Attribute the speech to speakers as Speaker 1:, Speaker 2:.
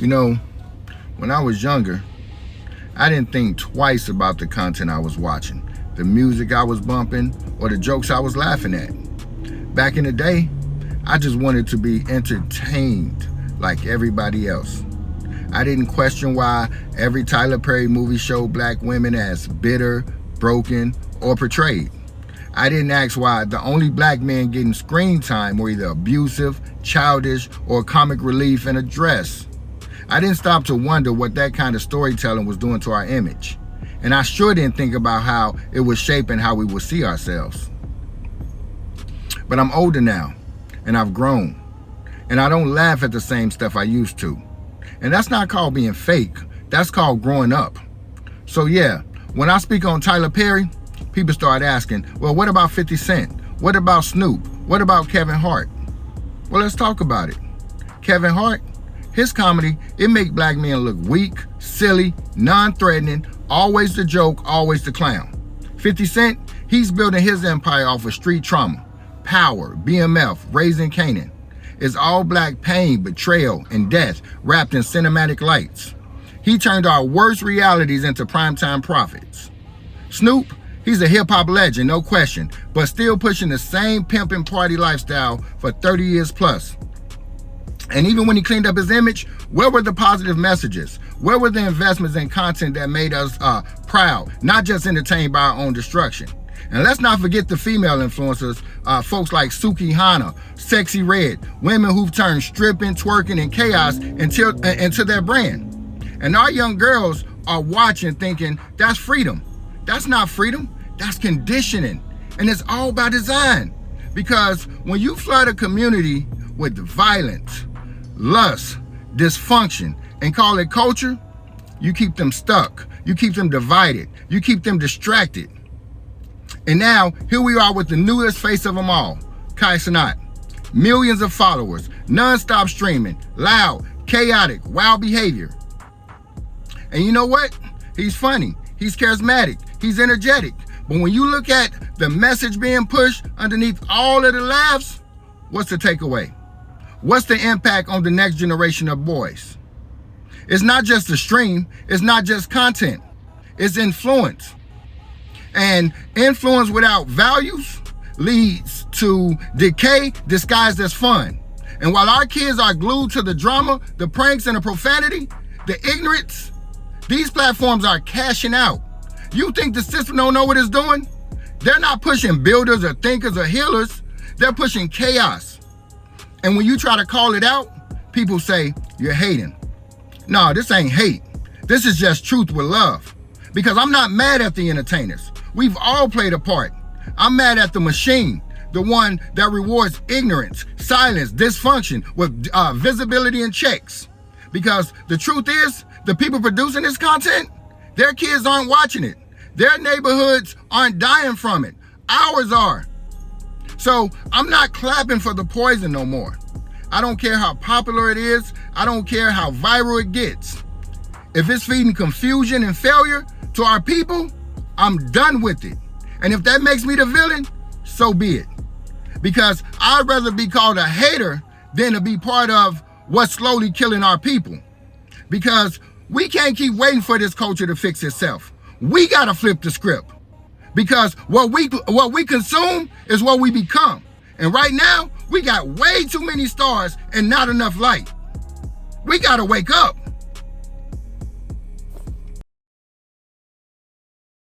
Speaker 1: You know, when I was younger, I didn't think twice about the content I was watching, the music I was bumping, or the jokes I was laughing at. Back in the day, I just wanted to be entertained like everybody else. I didn't question why every Tyler Perry movie showed black women as bitter, broken, or portrayed. I didn't ask why the only black men getting screen time were either abusive, childish, or comic relief in a dress. I didn't stop to wonder what that kind of storytelling was doing to our image. And I sure didn't think about how it was shaping how we would see ourselves. But I'm older now, and I've grown. And I don't laugh at the same stuff I used to. And that's not called being fake. That's called growing up. So yeah, when I speak on Tyler Perry, people start asking, well, what about 50 Cent? What about Snoop? What about Kevin Hart? Well, let's talk about it. Kevin Hart, his comedy, it make black men look weak, silly, non-threatening, always the joke, always the clown. 50 Cent, he's building his empire off of street trauma, power, BMF, Raising Canaan. It's all black pain, betrayal, and death wrapped in cinematic lights. He turned our worst realities into primetime profits. Snoop, he's a hip-hop legend, no question, but still pushing the same pimp and party lifestyle for 30 years plus. And even when he cleaned up his image, where were the positive messages? Where were the investments in content that made us proud, not just entertained by our own destruction? And let's not forget the female influencers, folks like Suki Hana, Sexy Red, women who've turned stripping, twerking, and chaos into their brand. And our young girls are watching thinking, that's freedom. That's not freedom, that's conditioning. And it's all by design. Because when you flood a community with violence, lust, dysfunction, and call it culture, you keep them stuck, you keep them divided, you keep them distracted. And now, here we are with the newest face of them all, Kai Cenat. Millions of followers, non-stop streaming, loud, chaotic, wild behavior. And you know what? He's funny, he's charismatic, he's energetic. But when you look at the message being pushed underneath all of the laughs, what's the takeaway? What's the impact on the next generation of boys? It's not just the stream, it's not just content, it's influence. And influence without values leads to decay disguised as fun. And while our kids are glued to the drama, the pranks, and the profanity, the ignorance, these platforms are cashing out. You think the system don't know what it's doing? They're not pushing builders or thinkers or healers. They're pushing chaos. And when you try to call it out, people say, you're hating. No, this ain't hate. This is just truth with love. Because I'm not mad at the entertainers. We've all played a part. I'm mad at the machine, the one that rewards ignorance, silence, dysfunction with visibility and checks. Because the truth is, the people producing this content, their kids aren't watching it. Their neighborhoods aren't dying from it. Ours are. So I'm not clapping for the poison no more. I don't care how popular it is. I don't care how viral it gets. If it's feeding confusion and failure to our people, I'm done with it. And if that makes me the villain, so be it. Because I'd rather be called a hater than to be part of what's slowly killing our people. Because we can't keep waiting for this culture to fix itself. We gotta flip the script. Because what we consume is what we become. And right now, we got way too many stars and not enough light. We gotta wake up.